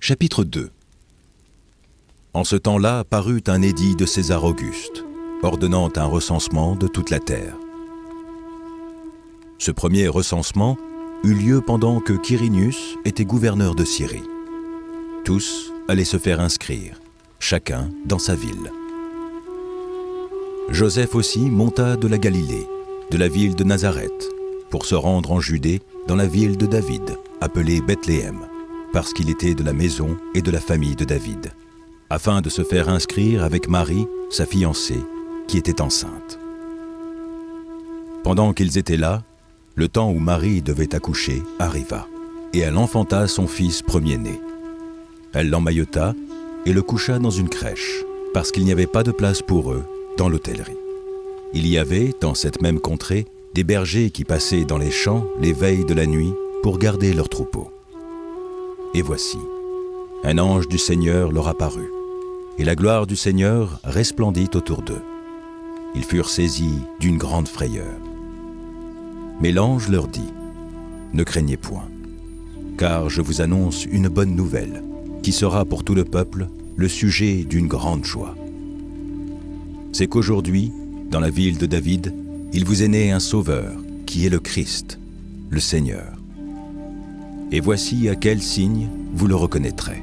Chapitre 2. En ce temps-là parut un édit de César Auguste, ordonnant un recensement de toute la terre. Ce premier recensement eut lieu pendant que Quirinius était gouverneur de Syrie. Tous allaient se faire inscrire, chacun dans sa ville. Joseph aussi monta de la Galilée, de la ville de Nazareth, pour se rendre en Judée, dans la ville de David, appelée Bethléem, parce qu'il était de la maison et de la famille de David, afin de se faire inscrire avec Marie, sa fiancée, qui était enceinte. Pendant qu'ils étaient là, le temps où Marie devait accoucher arriva, et elle enfanta son fils premier-né. Elle l'emmaillota et le coucha dans une crèche, parce qu'il n'y avait pas de place pour eux dans l'hôtellerie. Il y avait, dans cette même contrée, des bergers qui passaient dans les champs les veilles de la nuit pour garder leurs troupeaux. Et voici, un ange du Seigneur leur apparut, et la gloire du Seigneur resplendit autour d'eux. Ils furent saisis d'une grande frayeur. Mais l'ange leur dit : « Ne craignez point, car je vous annonce une bonne nouvelle, qui sera pour tout le peuple le sujet d'une grande joie. C'est qu'aujourd'hui, dans la ville de David, il vous est né un Sauveur, qui est le Christ, le Seigneur. Et voici à quel signe vous le reconnaîtrez.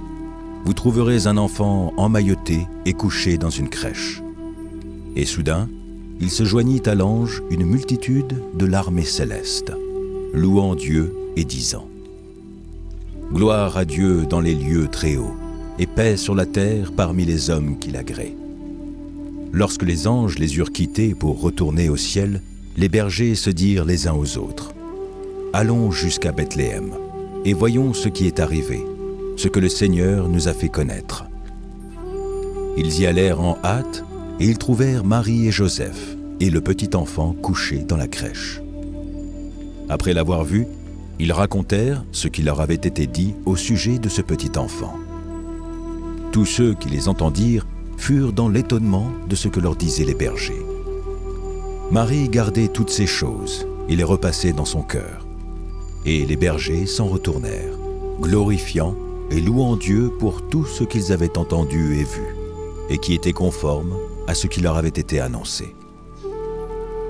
Vous trouverez un enfant emmailloté et couché dans une crèche. » Et soudain, il se joignit à l'ange une multitude de l'armée céleste, louant Dieu et disant : « Gloire à Dieu dans les lieux très hauts, et paix sur la terre parmi les hommes qui l'agréent. » Lorsque les anges les eurent quittés pour retourner au ciel, les bergers se dirent les uns aux autres : « Allons jusqu'à Bethléem, et voyons ce qui est arrivé, ce que le Seigneur nous a fait connaître. » Ils y allèrent en hâte, et ils trouvèrent Marie et Joseph, et le petit enfant couché dans la crèche. Après l'avoir vu, ils racontèrent ce qui leur avait été dit au sujet de ce petit enfant. Tous ceux qui les entendirent furent dans l'étonnement de ce que leur disaient les bergers. Marie gardait toutes ces choses et les repassait dans son cœur. Et les bergers s'en retournèrent, glorifiant et louant Dieu pour tout ce qu'ils avaient entendu et vu, et qui était conforme à ce qui leur avait été annoncé.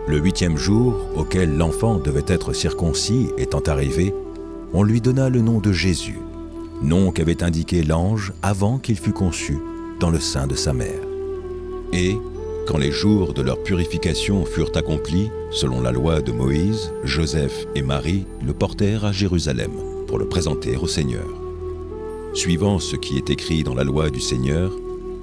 Le 8e jour, auquel l'enfant devait être circoncis étant arrivé, on lui donna le nom de Jésus, nom qu'avait indiqué l'ange avant qu'il fût conçu dans le sein de sa mère. Et, quand les jours de leur purification furent accomplis, selon la loi de Moïse, Joseph et Marie le portèrent à Jérusalem pour le présenter au Seigneur. Suivant ce qui est écrit dans la loi du Seigneur,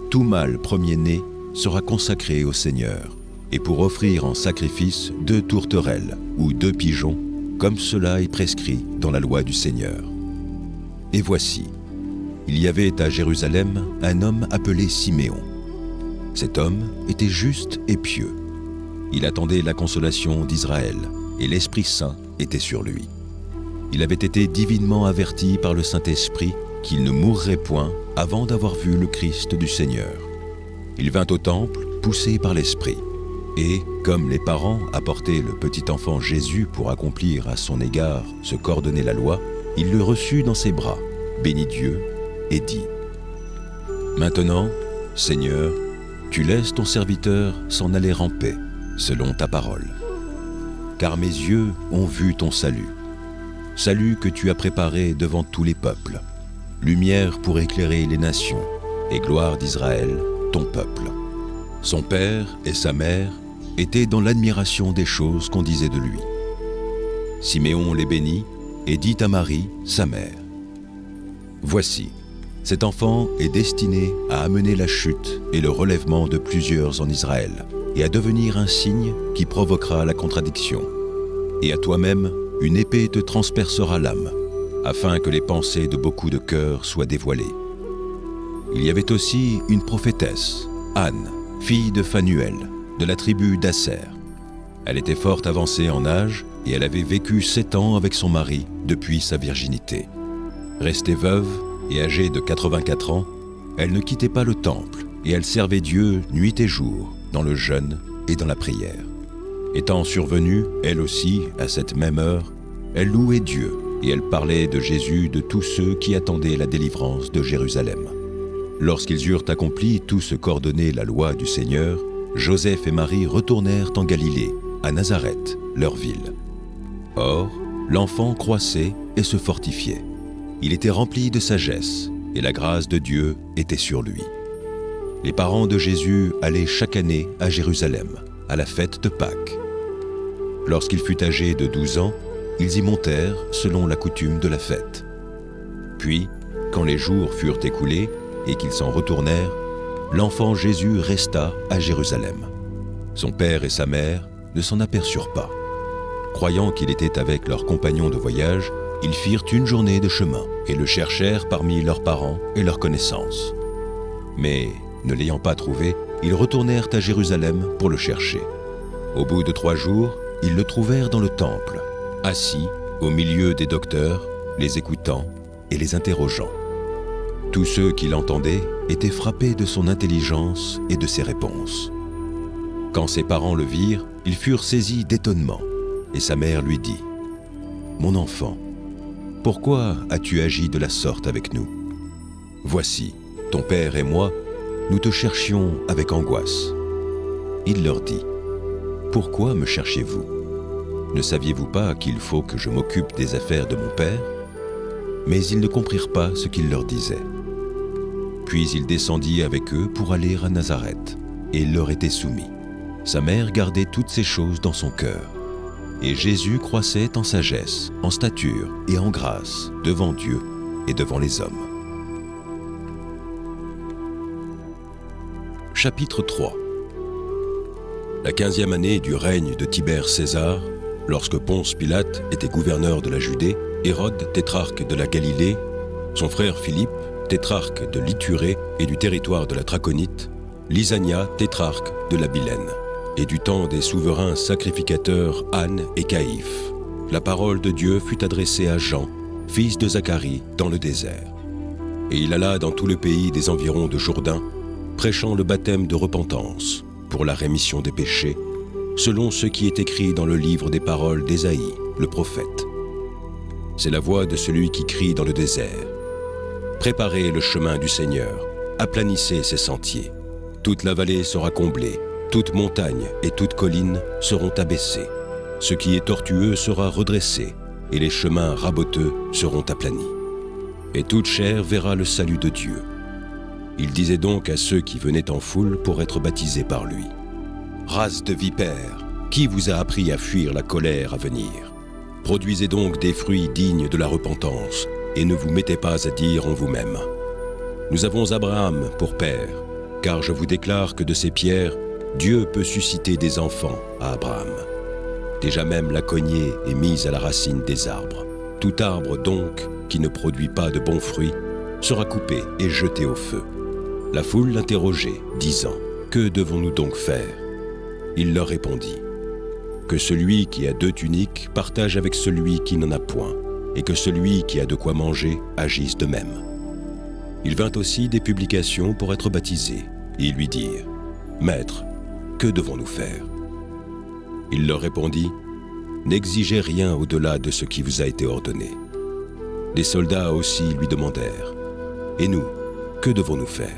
tout mâle premier-né sera consacré au Seigneur, et pour offrir en sacrifice 2 tourterelles ou 2 pigeons, comme cela est prescrit dans la loi du Seigneur. Et voici, il y avait à Jérusalem un homme appelé Siméon. Cet homme était juste et pieux. Il attendait la consolation d'Israël, et l'Esprit Saint était sur lui. Il avait été divinement averti par le Saint-Esprit qu'il ne mourrait point avant d'avoir vu le Christ du Seigneur. Il vint au temple, poussé par l'Esprit. Et, comme les parents apportaient le petit enfant Jésus pour accomplir à son égard ce qu'ordonnait la loi, il le reçut dans ses bras, bénit Dieu et dit : « Maintenant, Seigneur, tu laisses ton serviteur s'en aller en paix, selon ta parole. Car mes yeux ont vu ton salut, salut que tu as préparé devant tous les peuples, lumière pour éclairer les nations, et gloire d'Israël, ton peuple. » Son père et sa mère étaient dans l'admiration des choses qu'on disait de lui. Siméon les bénit et dit à Marie, sa mère : « Voici, cet enfant est destiné à amener la chute et le relèvement de plusieurs en Israël, et à devenir un signe qui provoquera la contradiction. Et à toi-même, une épée te transpercera l'âme, afin que les pensées de beaucoup de cœurs soient dévoilées. » Il y avait aussi une prophétesse, Anne, fille de Phanuel, de la tribu d'Asser. Elle était fort avancée en âge et elle avait vécu 7 ans avec son mari depuis sa virginité. Restée veuve et âgée de 84 ans, elle ne quittait pas le temple et elle servait Dieu nuit et jour dans le jeûne et dans la prière. Étant survenue, elle aussi, à cette même heure, elle louait Dieu et elle parlait de Jésus de tous ceux qui attendaient la délivrance de Jérusalem. Lorsqu'ils eurent accompli tout ce qu'ordonnait la loi du Seigneur, Joseph et Marie retournèrent en Galilée, à Nazareth, leur ville. Or, l'enfant croissait et se fortifiait. Il était rempli de sagesse, et la grâce de Dieu était sur lui. Les parents de Jésus allaient chaque année à Jérusalem, à la fête de Pâques. Lorsqu'il fut âgé de 12 ans, ils y montèrent selon la coutume de la fête. Puis, quand les jours furent écoulés et qu'ils s'en retournèrent, l'enfant Jésus resta à Jérusalem. Son père et sa mère ne s'en aperçurent pas. Croyant qu'il était avec leurs compagnons de voyage, ils firent une journée de chemin et le cherchèrent parmi leurs parents et leurs connaissances. Mais, ne l'ayant pas trouvé, ils retournèrent à Jérusalem pour le chercher. Au bout de 3 jours, ils le trouvèrent dans le temple, assis au milieu des docteurs, les écoutant et les interrogeant. Tous ceux qui l'entendaient étaient frappés de son intelligence et de ses réponses. Quand ses parents le virent, ils furent saisis d'étonnement, et sa mère lui dit : « Mon enfant, pourquoi as-tu agi de la sorte avec nous ? Voici, ton père et moi, nous te cherchions avec angoisse. » Il leur dit : « Pourquoi me cherchez-vous ? Ne saviez-vous pas qu'il faut que je m'occupe des affaires de mon père ? » Mais ils ne comprirent pas ce qu'il leur disait. Puis il descendit avec eux pour aller à Nazareth, et il leur était soumis. Sa mère gardait toutes ces choses dans son cœur. Et Jésus croissait en sagesse, en stature et en grâce devant Dieu et devant les hommes. Chapitre 3. La 15e année du règne de Tibère César, lorsque Ponce Pilate était gouverneur de la Judée, Hérode, tétrarque de la Galilée, son frère Philippe, tétrarque de l'Ithurée et du territoire de la Traconite, Lysania, tétrarque de la Bilène, et du temps des souverains sacrificateurs Anne et Caïphe, la parole de Dieu fut adressée à Jean, fils de Zacharie, dans le désert. Et il alla dans tout le pays des environs de Jourdain, prêchant le baptême de repentance pour la rémission des péchés, selon ce qui est écrit dans le livre des paroles d'Ésaïe, le prophète. C'est la voix de celui qui crie dans le désert : « Préparez le chemin du Seigneur, aplanissez ses sentiers. Toute la vallée sera comblée, toute montagne et toute colline seront abaissées. Ce qui est tortueux sera redressé, et les chemins raboteux seront aplanis. Et toute chair verra le salut de Dieu. » Il disait donc à ceux qui venaient en foule pour être baptisés par lui : « Race de vipères, qui vous a appris à fuir la colère à venir ? Produisez donc des fruits dignes de la repentance, et ne vous mettez pas à dire en vous-même : Nous avons Abraham pour père, car je vous déclare que de ces pierres, Dieu peut susciter des enfants à Abraham. Déjà même la cognée est mise à la racine des arbres. Tout arbre donc, qui ne produit pas de bons fruits, sera coupé et jeté au feu. » La foule l'interrogeait, disant : « Que devons-nous donc faire ?» Il leur répondit : « Que celui qui a 2 tuniques partage avec celui qui n'en a point, et que celui qui a de quoi manger agisse de même. » Il vint aussi des publications pour être baptisés, et ils lui dirent : « Maître, que devons-nous faire ?» Il leur répondit : « N'exigez rien au-delà de ce qui vous a été ordonné. » Les soldats aussi lui demandèrent : « Et nous, que devons-nous faire ?»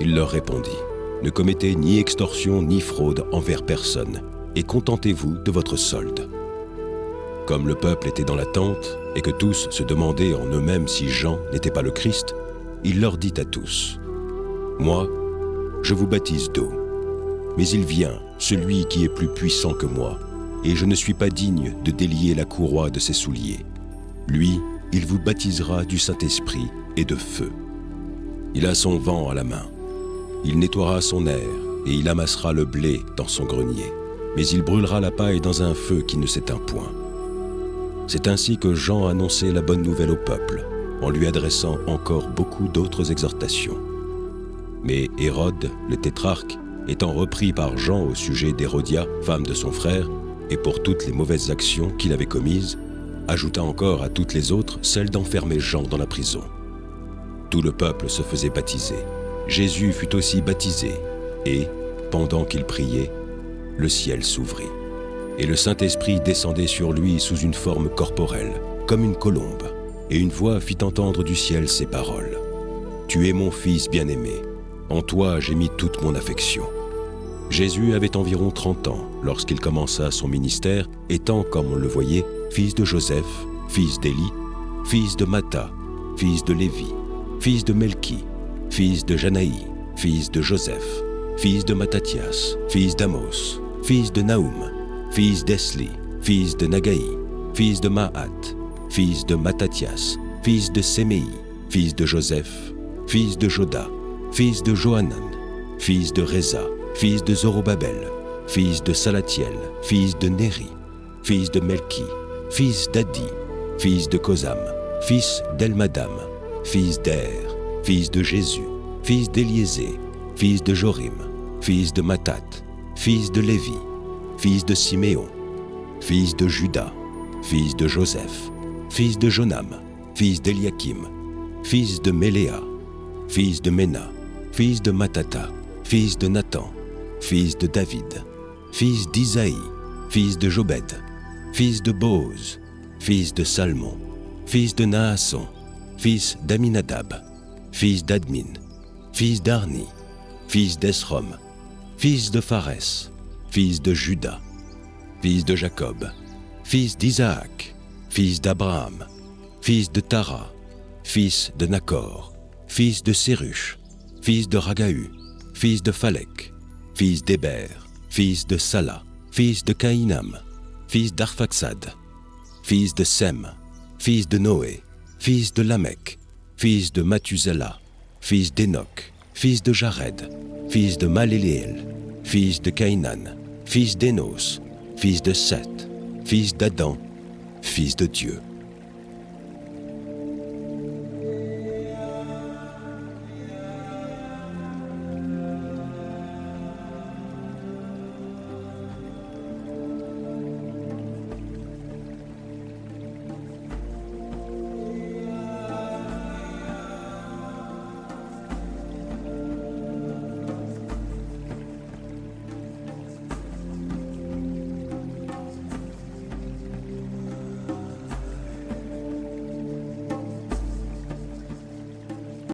Il leur répondit : « Ne commettez ni extorsion ni fraude envers personne, et contentez-vous de votre solde. » Comme le peuple était dans l'attente, et que tous se demandaient en eux-mêmes si Jean n'était pas le Christ, il leur dit à tous : « Moi, je vous baptise d'eau, mais il vient, celui qui est plus puissant que moi, et je ne suis pas digne de délier la courroie de ses souliers. Lui, il vous baptisera du Saint-Esprit et de feu. Il a son vent à la main. Il nettoiera son aire, et il amassera le blé dans son grenier, mais il brûlera la paille dans un feu qui ne s'éteint point. » C'est ainsi que Jean annonçait la bonne nouvelle au peuple, en lui adressant encore beaucoup d'autres exhortations. Mais Hérode, le tétrarque, étant repris par Jean au sujet d'Hérodia, femme de son frère, et pour toutes les mauvaises actions qu'il avait commises, ajouta encore à toutes les autres celle d'enfermer Jean dans la prison. Tout le peuple se faisait baptiser. Jésus fut aussi baptisé, et, pendant qu'il priait, le ciel s'ouvrit. Et le Saint-Esprit descendait sur lui sous une forme corporelle, comme une colombe, et une voix fit entendre du ciel ces paroles. « Tu es mon Fils bien-aimé, en toi j'ai mis toute mon affection. » Jésus avait environ 30 ans lorsqu'il commença son ministère, étant, comme on le voyait, fils de Joseph, fils d'Élie, fils de Matha, fils de Lévi, fils de Melchi, fils de Janaï, fils de Joseph, fils de Matthathias, fils d'Amos, fils de Naoum, fils d'Esli, fils de Nagaï, fils de Mahat, fils de Matthathias, fils de Séméi, fils de Joseph, fils de Joda, fils de Johanan, fils de Réza, fils de Zorobabel, fils de Salatiel, fils de Néri, fils de Melchi, fils d'Adi, fils de Kosam, fils d'Elmadam, fils d'Er, fils de Jésus, fils d'Éliésée, fils de Jorim, fils de Mathat, fils de Lévi, fils de Siméon, fils de Juda, fils de Joseph, fils de Jonam, fils d'Eliakim, fils de Méléa, fils de Ména, fils de Matata, fils de Nathan, fils de David, fils d'Isaïe, fils de Jobed, fils de Boaz, fils de Salmon, fils de Naasson, fils d'Aminadab, fils d'Admin, fils d'Arni, fils d'Esrom, fils de Phares, fils de Juda, fils de Jacob, fils d'Isaac, fils d'Abraham, fils de Tara, fils de Nacor, fils de Séruch, fils de Ragahu, fils de Phalec, fils d'Héber, fils de Sala, fils de Caïnam, fils d'Arphaxad, fils de Sem, fils de Noé, fils de Lamech, fils de Mathuselah, fils d'Enoch, fils de Jared, fils de Maléléel, fils de Caïnan, fils d'Énos, fils de Seth, fils d'Adam, fils de Dieu.